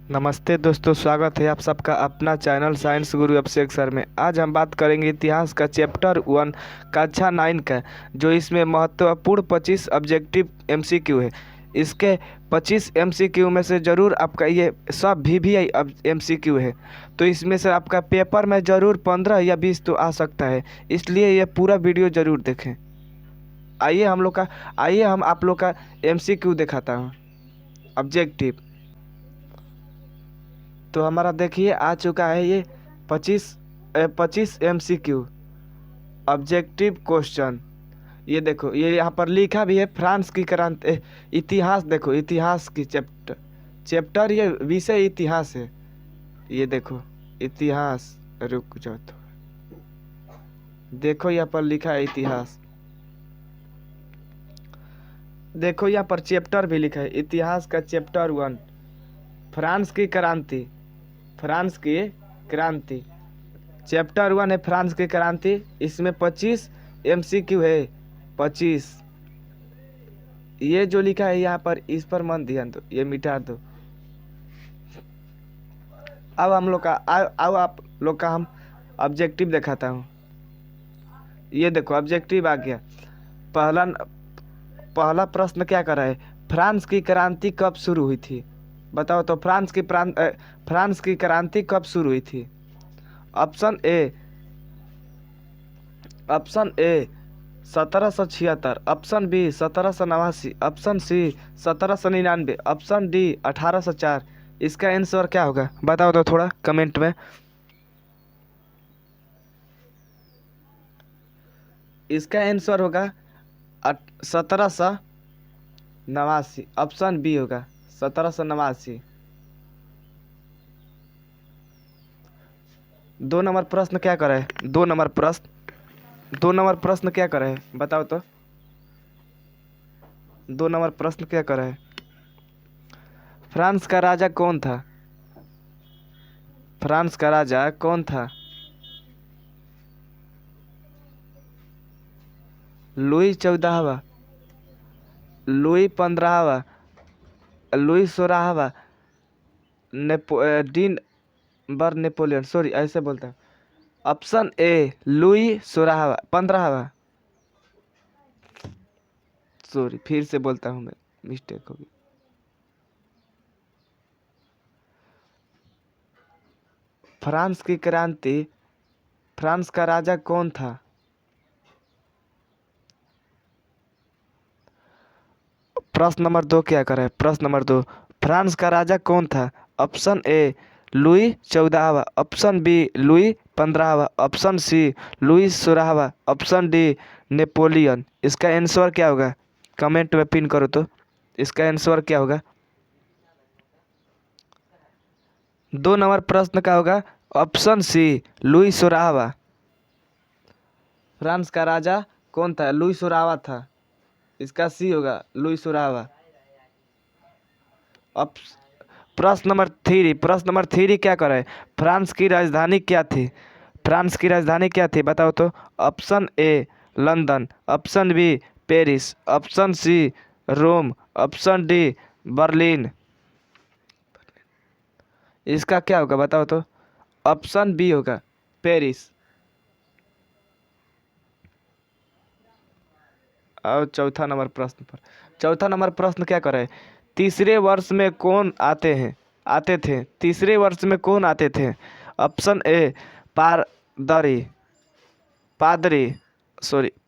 नमस्ते दोस्तों, स्वागत है आप सबका अपना चैनल साइंस गुरु अभिषेक सर में। आज हम बात करेंगे इतिहास का चैप्टर 1 कक्षा 9 का, जो इसमें महत्वपूर्ण 25 ऑब्जेक्टिव एमसीक्यू है। इसके 25 एमसीक्यू में से ज़रूर आपका ये सब वीवीआई एमसीक्यू है, तो इसमें से आपका पेपर में ज़रूर 15 या 20 तो आ सकता है। इसलिए ये पूरा वीडियो ज़रूर देखें। आइए हम आप लोग का एमसीक्यू दिखाता हूँ, ऑब्जेक्टिव। तो हमारा देखिए आ चुका है ये 25 एमसीक्यू ऑब्जेक्टिव क्वेश्चन। ये देखो, ये यहाँ पर लिखा भी है फ्रांस की क्रांति इतिहास। देखो, इतिहास की चैप्टर ये विषय इतिहास है। ये देखो इतिहास, रुक जाओ तो, देखो यहाँ पर लिखा है इतिहास। देखो यहाँ पर चैप्टर भी लिखा है, इतिहास का चैप्टर 1 फ्रांस की क्रांति। फ्रांस की क्रांति चैप्टर 1 है, फ्रांस की क्रांति। इसमें 25 एमसीक्यू है। 25 ये जो लिखा है यहाँ पर, इस पर मन ध्यान दो, ये मिटा दो। अब हम लोग का अब आप लोग का हम ऑब्जेक्टिव दिखाता हूँ। ये देखो ऑब्जेक्टिव आ गया। पहला पहला प्रश्न क्या कर रहा है, फ्रांस की क्रांति कब शुरू हुई थी? बताओ तो, फ्रांस की क्रांति कब शुरू हुई थी? Option A 1776, option B 1789, option C 1799, option D 1804। इसका आंसर क्या होगा बताओ तो थोड़ा कमेंट में। इसका आंसर होगा 1789। ऑप्शन बी होगा 1789। 2 नंबर प्रश्न क्या करे? 2 नंबर प्रश्न क्या करे बताओ तो। 2 नंबर प्रश्न क्या करे? फ्रांस का राजा कौन था? फ्रांस का राजा कौन था? लुई 14वां, लुई 15वां, लुई 16वां, डीन बर नेपोलियन, सॉरी ऐसे बोलता हूँ। ऑप्शन ए लुई 16वां 15वां, सॉरी फिर से बोलता हूँ मैं, मिस्टेक होगी। फ्रांस की क्रांति, फ्रांस का राजा कौन था? प्रश्न नंबर 2 क्या करे? प्रश्न नंबर 2, फ्रांस का राजा कौन था? ऑप्शन ए लुई 14वां, ऑप्शन बी लुई 15वां, ऑप्शन सी लुई 16वां, ऑप्शन डी नेपोलियन। इसका आंसर क्या होगा कमेंट में पिन करो तो। इसका आंसर क्या होगा? 2 नंबर प्रश्न का होगा ऑप्शन सी लुई 16वां। फ्रांस का राजा कौन था? लुई 16वां था। इसका सी होगा लुई 16वां। अब प्रश्न नंबर 3 क्या करे? फ्रांस की राजधानी क्या थी? फ्रांस की राजधानी क्या थी बताओ तो। Option A London, option B Paris, option C Rome, option D Berlin. इसका क्या होगा बताओ तो। ऑप्शन बी होगा पेरिस। और चौथा नंबर प्रश्न क्या करे? तीसरे वर्ष में कौन आते थे? तीसरे वर्ष में कौन आते थे? ऑप्शन ए पादरी पादरी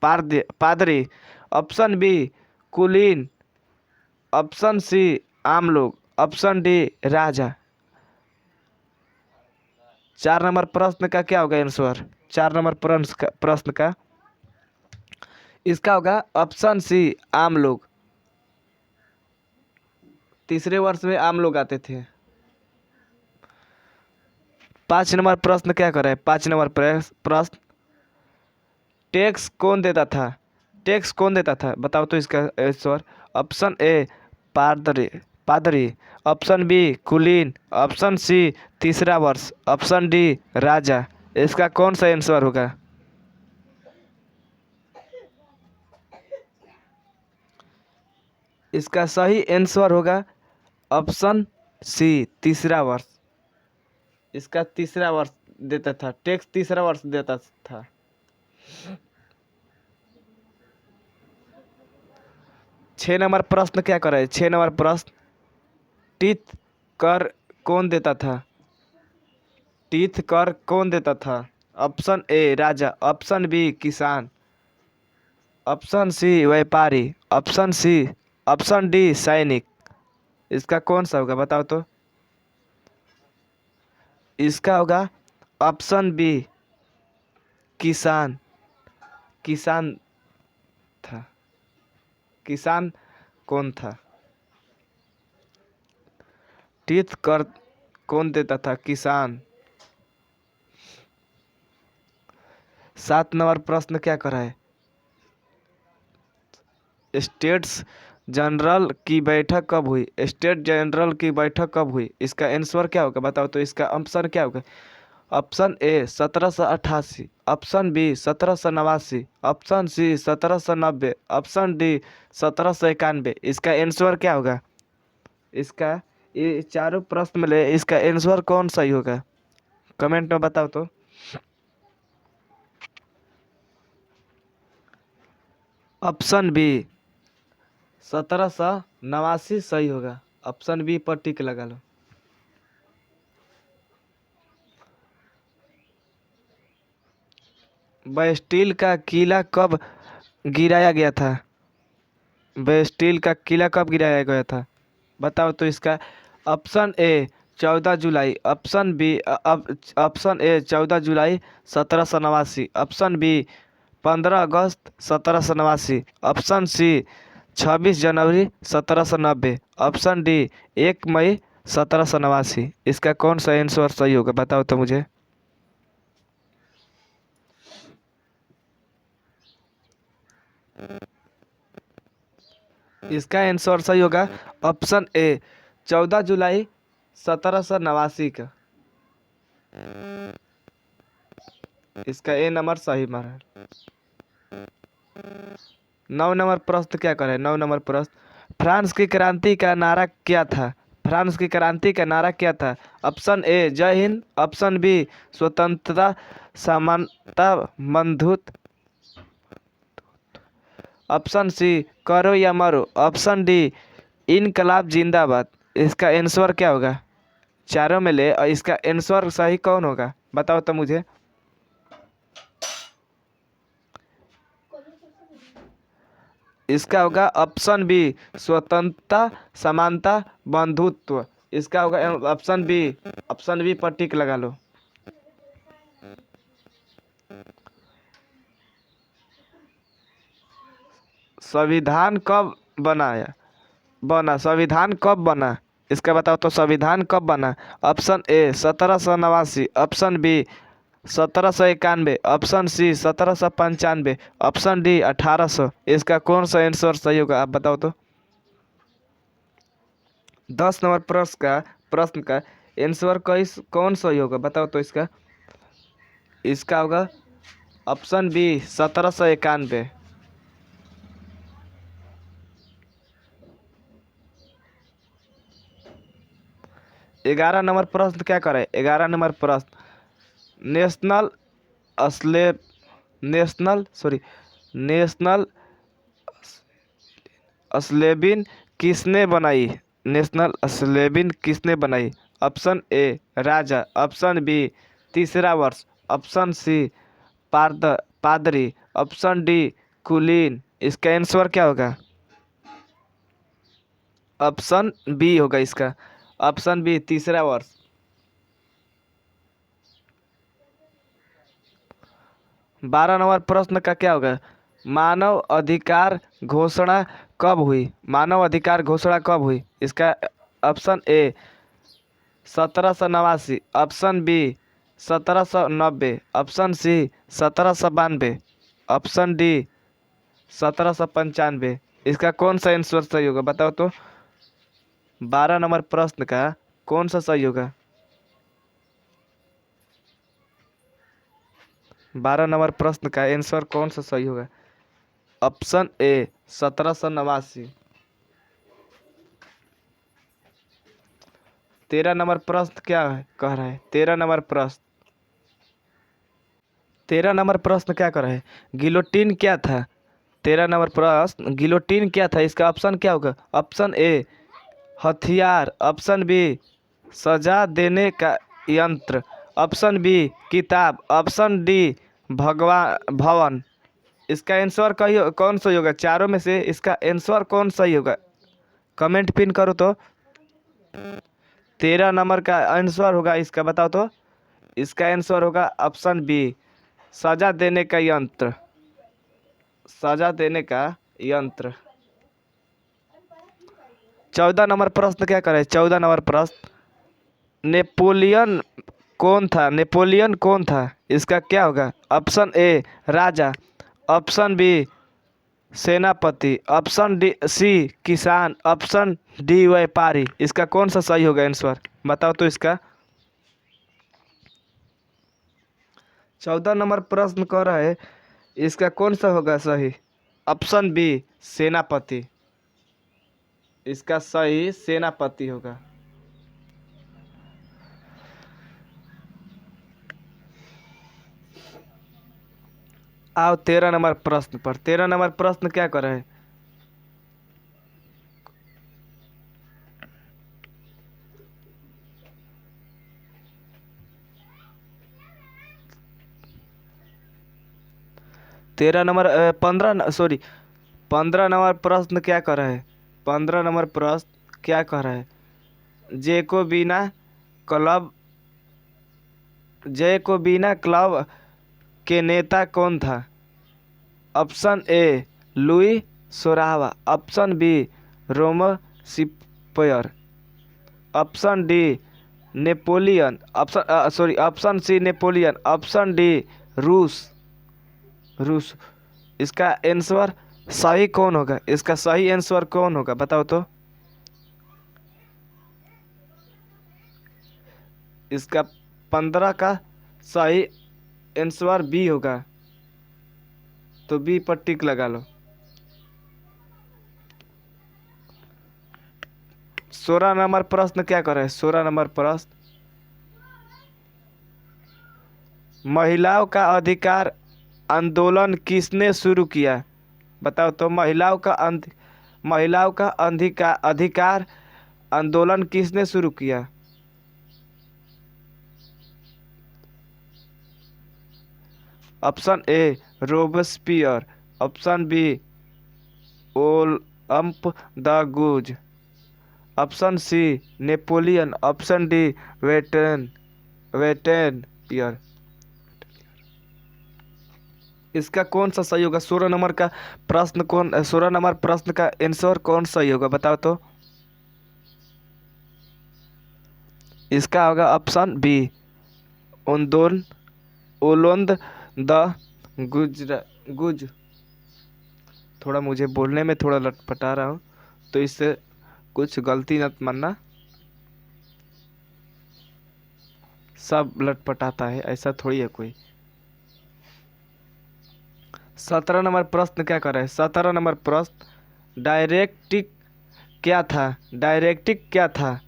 पादरी, ऑप्शन बी कुलीन, ऑप्शन सी आम लोग, ऑप्शन डी राजा। 4 नंबर प्रश्न का क्या होगा आंसर? 4 नंबर प्रश्न का इसका होगा ऑप्शन सी आम लोग। तीसरे वर्ष में आम लोग आते थे। 5 नंबर प्रश्न क्या करे? 5 नंबर प्रश्न, टैक्स कौन देता था? टैक्स कौन देता था बताओ तो इसका आंसर। ऑप्शन ए पादरी पादरी, ऑप्शन बी कुलीन, ऑप्शन सी तीसरा वर्ष, ऑप्शन डी राजा। इसका कौन सा आंसर होगा? इसका सही आंसर होगा ऑप्शन सी तीसरा वर्ष। इसका तीसरा वर्ष देता था, टैक्स तीसरा वर्ष देता था। 6 नंबर प्रश्न क्या करे, 6 नंबर प्रश्न, टीथ कर कौन देता था? टीथ कर कौन देता था? ऑप्शन ए राजा, ऑप्शन बी किसान, ऑप्शन सी व्यापारी, ऑप्शन डी सैनिक। इसका कौन सा होगा बताओ तो? इसका होगा ऑप्शन बी किसान। किसान था। किसान कौन था? टीथ कर कौन देता था? किसान। 7 नंबर प्रश्न क्या करा है? स्टेट्स जनरल की बैठक कब हुई? स्टेट जनरल की बैठक कब हुई? इसका आंसर क्या होगा बताओ तो? इसका ऑप्शन क्या होगा? Option A 1788, option B 1789, option C 1790, option D 1791। इसका आंसर क्या होगा? इसका ये चारों प्रश्न में ले इसका आंसर कौन सही होगा? कमेंट में बताओ तो। ऑप्शन बी 1789 सही होगा। ऑप्शन बी पर टिक लगा लो। बेस्टिल का किला कब गिराया गया था? बेस्टिल का किला कब गिराया गया था बताओ तो? इसका ऑप्शन ए 14 जुलाई, ऑप्शन बी ऑप्शन ए 14 जुलाई 1789, ऑप्शन बी 15 अगस्त 1789, ऑप्शन सी 26 जनवरी 1790, ऑप्शन डी 1 मई 1789। इसका कौन सा आंसर सही होगा बताओ तो मुझे? इसका आंसर सही होगा ऑप्शन ए 14 जुलाई 1789 का। इसका ए नंबर सही मारा। 9 नंबर प्रश्न क्या करे? 9 नंबर प्रश्न, फ्रांस की क्रांति का नारा क्या था? फ्रांस की क्रांति का नारा क्या था? ऑप्शन ए जय हिंद, ऑप्शन बी स्वतंत्रता समानता बंधुत्व, ऑप्शन सी करो या मरो, ऑप्शन डी इनकलाब जिंदाबाद। इसका आंसर क्या होगा? चारों में ले और इसका आंसर सही कौन होगा बताओ तो मुझे? इसका होगा ऑप्शन बी स्वतंत्रता समानता बंधुत्व। इसका होगा ऑप्शन बी। ऑप्शन बी पर टिक लगा लो। संविधान कब बनाया बना संविधान कब बना? इसका बताओ तो संविधान कब बना? Option A 1789, option B 1791, option C 1795, option D 1800। इसका कौन सा आंसर सही होगा आप बताओ तो? 10 नंबर प्रश्न का आंसर कौन सही होगा बताओ तो? इसका होगा ऑप्शन बी 1791। 11 नंबर प्रश्न क्या करे? 11 नंबर प्रश्न, नेशनल अस्लेब नेशनल अस्लेबिन किसने बनाई? नेशनल अस्लेबिन किसने बनाई? ऑप्शन ए राजा, ऑप्शन बी तीसरा वर्ष, ऑप्शन सी पादरी, ऑप्शन डी कुलीन। इसका आंसर क्या होगा? ऑप्शन बी होगा इसका। ऑप्शन बी तीसरा वर्ष। 12 नंबर प्रश्न का क्या होगा? मानव अधिकार घोषणा कब हुई? मानव अधिकार घोषणा कब हुई? इसका option A 1789, option B 1790, option C 1792, option D 1795। इसका कौन सा आंसर सही होगा बताओ तो? 12 नंबर प्रश्न का कौन सा सही होगा? 12 नंबर प्रश्न का आंसर कौन सा सही होगा? Option A 1789। 13 नंबर प्रश्न क्या है कह रहा है? 13 नंबर प्रश्न क्या कर रहा है? गिलोटिन क्या था? 13 नंबर प्रश्न, गिलोटिन क्या था? इसका ऑप्शन क्या होगा? ऑप्शन ए हथियार, ऑप्शन बी सजा देने का यंत्र, ऑप्शन बी किताब, ऑप्शन डी भगवान भवन। इसका आंसर कौन सही होगा? चारों में से इसका आंसर कौन सही होगा? कमेंट पिन करो तो। 13 नंबर का आंसर होगा इसका, बताओ तो। इसका आंसर होगा ऑप्शन बी सजा देने का यंत्र, सजा देने का यंत्र। 14 नंबर प्रश्न क्या करे? 14 नंबर प्रश्न, नेपोलियन कौन था? नेपोलियन कौन था? इसका क्या होगा? ऑप्शन ए राजा, ऑप्शन बी सेनापति, ऑप्शन डी सी किसान, ऑप्शन डी व्यापारी। इसका कौन सा सही होगा आंसर? बताओ तो इसका। 14 नंबर प्रश्न कह रहा है इसका कौन सा होगा सही? ऑप्शन बी सेनापति। इसका सही सेनापति होगा। आओ 13 नंबर प्रश्न पर। 13 नंबर प्रश्न क्या कर रहे हैं? 13 नंबर 15 नंबर प्रश्न क्या कर रहा है? 15 नंबर प्रश्न क्या कह रहा है? जेकोबिना क्लब, जेकोबिना क्लब के नेता कौन था? ऑप्शन ए लुई सोरावा, option B Robespierre, option D Napoleon, option C Napoleon, option D रूस रूस। इसका आंसर सही कौन होगा? इसका सही आंसर कौन होगा? बताओ तो। इसका 15 का सही आंसर बी होगा, तो बी पर टिक लगा लो। 16 नंबर प्रश्न क्या कर रहे हैं? 16 नंबर प्रश्न, महिलाओं का अधिकार आंदोलन किसने शुरू किया? बताओ तो। महिलाओं का अधिकार आंदोलन किसने शुरू किया? Option A Robespierre, option B Olympe de Gouges, option C Napoleon, option D वेटन वेटेनपियर। इसका कौन सा सही होगा? 16 नंबर का प्रश्न कौन 16 नंबर प्रश्न का आंसर कौन सही होगा? बताओ तो। इसका होगा ऑप्शन बी ओंदोन ओलोंद द गुज। थोड़ा मुझे बोलने में थोड़ा लटपटा रहा हूँ, तो इससे कुछ गलती मत मानना। सब लटपटाता है, ऐसा थोड़ी है कोई। 17 नंबर प्रश्न क्या कर रहा है? 17 नंबर प्रश्न, डायरेक्टिक क्या था? डायरेक्टिक क्या था?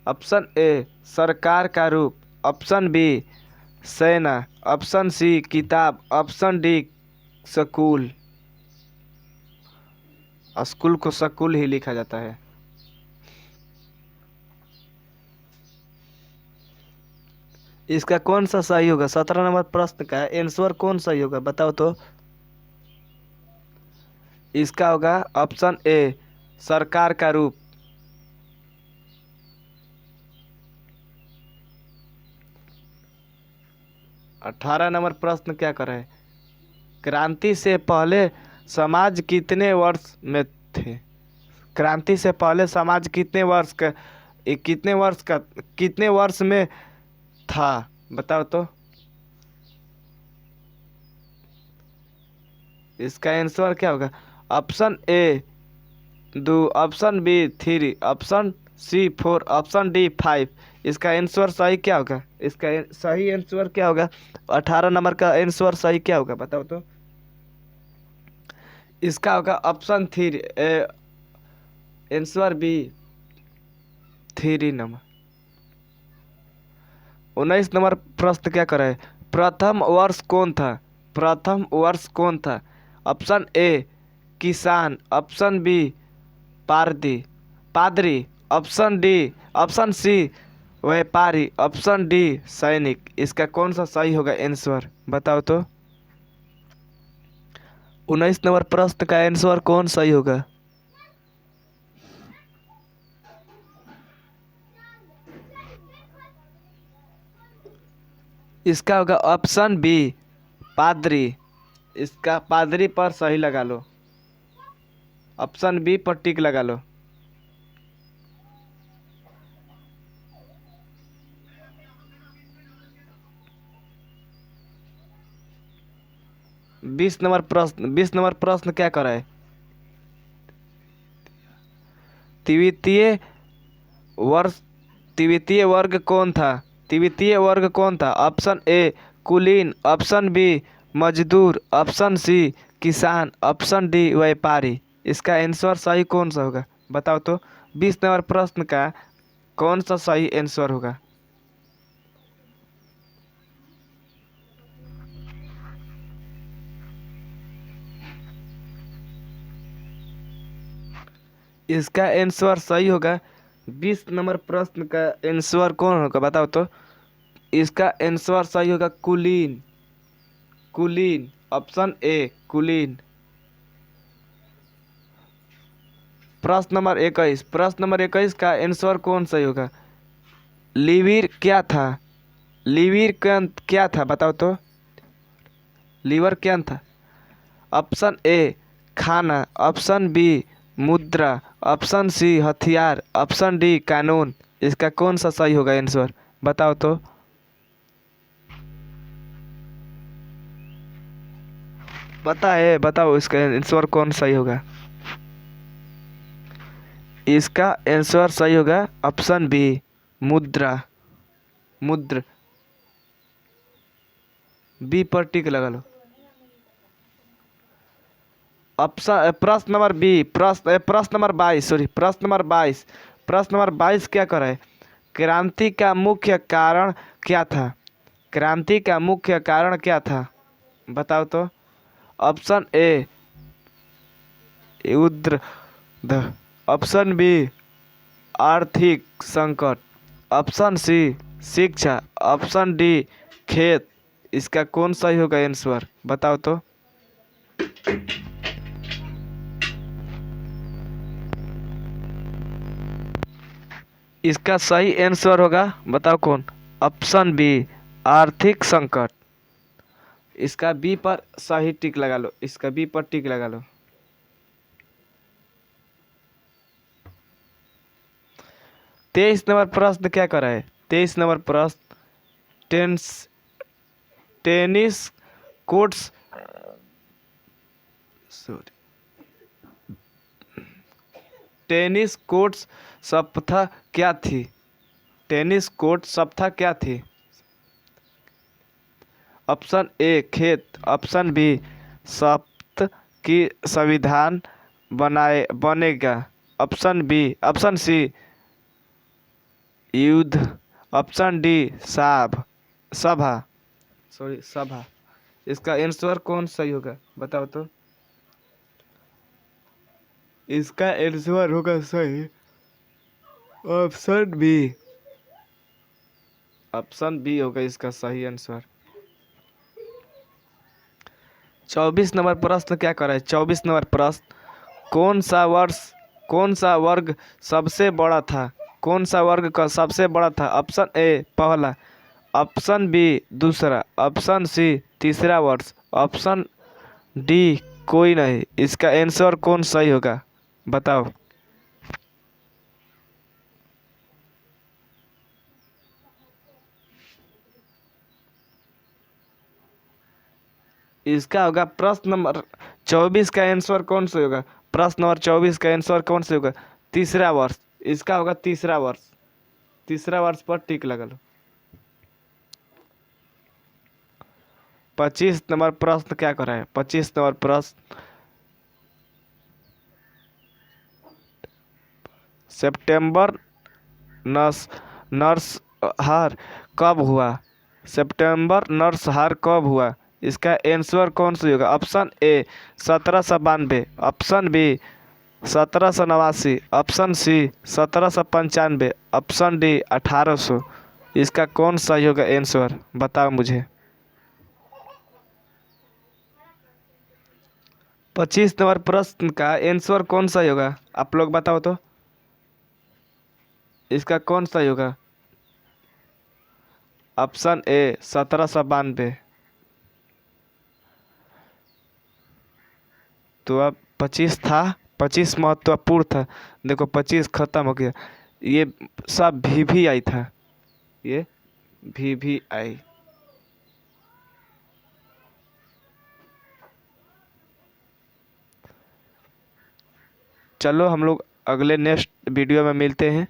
ऑप्शन ए सरकार का रूप, ऑप्शन बी सेना, ऑप्शन सी किताब, ऑप्शन डी स्कूल। स्कूल को स्कूल ही लिखा जाता है। इसका कौन सा सही होगा? 17 नंबर प्रश्न का आंसर कौन सही होगा? बताओ तो। इसका होगा ऑप्शन ए सरकार का रूप। 18 नंबर प्रश्न क्या कर रहे हैं? क्रांति से पहले समाज कितने वर्ष में थे? क्रांति से पहले समाज कितने वर्ष में था? बताओ तो। इसका आंसर क्या होगा? Option A 2, option B 3, option C 4, option D 5। इसका आंसर सही क्या होगा? इसका सही आंसर क्या होगा? 18 नंबर का आंसर सही क्या होगा? बताओ तो। इसका होगा option 3, answer B 3 number. 19 number प्रश्न क्या करे, प्रथम वर्ष कौन था? प्रथम वर्ष कौन था? ऑप्शन ए किसान, ऑप्शन बी पारदी पादरी, ऑप्शन डी ऑप्शन सी व्यापारी, ऑप्शन डी सैनिक। इसका कौन सा सही होगा आंसर, बताओ तो। 19 नंबर प्रश्न का आंसर कौन सही होगा? इसका होगा ऑप्शन बी पादरी। इसका पादरी पर सही लगा लो, ऑप्शन बी पर टिक लगा लो। 20 नंबर प्रश्न क्या कराए, द्वितीय वर्ष द्वितीय वर्ग कौन था? द्वितीय वर्ग कौन था? ऑप्शन ए कुलीन, ऑप्शन बी मजदूर, ऑप्शन सी किसान, ऑप्शन डी व्यापारी। इसका आंसर सही कौन सा होगा, बताओ तो। 20 नंबर प्रश्न का कौन सा सही आंसर होगा? इसका आंसर सही होगा। 20 नंबर प्रश्न का आंसर कौन होगा, बताओ तो। इसका आंसर सही होगा कुलीन। कुलीन, ऑप्शन ए कुलीन। प्रश्न नंबर 21 का आंसर कौन सही होगा? लीवर क्या था? लीवर क्या था, बताओ तो। लीवर क्या था? ऑप्शन ए खाना, ऑप्शन बी मुद्रा, ऑप्शन सी हथियार, ऑप्शन डी कानून। इसका कौन सा सही होगा आंसर, बताओ तो। पता है, बताओ इसका आंसर कौन सही होगा। इसका आंसर सही होगा ऑप्शन बी मुद्रा। मुद्र, बी पर टिक लगा लो। ऑप्शन प्रश्न नंबर बी, प्रश्न नंबर 22, सॉरी प्रश्न नंबर 22 क्या करे, क्रांति का मुख्य कारण क्या था? क्रांति का मुख्य कारण क्या था, बताओ तो। ऑप्शन ए युद्ध, ऑप्शन बी आर्थिक संकट, ऑप्शन सी शिक्षा, ऑप्शन डी खेत। इसका कौन सही होगा आंसर, बताओ तो। इसका सही आंसर होगा, बताओ कौन। ऑप्शन बी आर्थिक संकट। इसका बी पर सही टिक लगा लो, इसका बी पर टिक लगा लो। 23 नंबर प्रश्न क्या कर रहा है? 23 नंबर प्रश्न tennis tennis courts, sorry, tennis courts सप्ताह क्या थी? टेनिस कोर्ट सप्ताह क्या थी? ऑप्शन ए खेत, ऑप्शन बी सप्त की संविधान बनेगा, ऑप्शन सी युद्ध, ऑप्शन डी सभा, सॉरी सभा। इसका आंसर कौन सही होगा, बताओ तो। इसका आंसर होगा सही ऑप्शन बी। ऑप्शन बी होगा इसका सही आंसर। 24 नंबर प्रश्न क्या कर रहा है? 24 नंबर प्रश्न कौन सा वर्ग सबसे बड़ा था? कौन सा वर्ग का सबसे बड़ा था? ऑप्शन ए पहला, ऑप्शन बी दूसरा, ऑप्शन सी तीसरा वर्ष, ऑप्शन डी कोई नहीं। इसका आंसर कौन सही होगा, बताओ। इसका होगा प्रश्न नंबर 24 का आंसर कौन सा होगा? प्रश्न नंबर 24 का आंसर कौन सा होगा? तीसरा वर्ष। इसका होगा तीसरा वर्ष। तीसरा वर्ष पर टिक लगा लो। 25 नंबर प्रश्न क्या कर रहा है? 25 नंबर प्रश्न सितंबर नर्स नर्स हार कब हुआ? सितंबर नरसंहार कब हुआ? इसका आंसर कौन सा होगा? Option A 1792, option B 1789, option C 1795, option D 1800। इसका कौन सा होगा आंसर? बताओ मुझे। 25 नंबर प्रश्न का आंसर कौन सा होगा? आप लोग बताओ तो, इसका कौन सा होगा? Option A 1792। तो अब 25 था, 25 महत्वपूर्ण था। देखो 25 खत्म हो गया। ये सब भी आई था, ये भी आई। चलो हम लोग अगले नेक्स्ट वीडियो में मिलते हैं।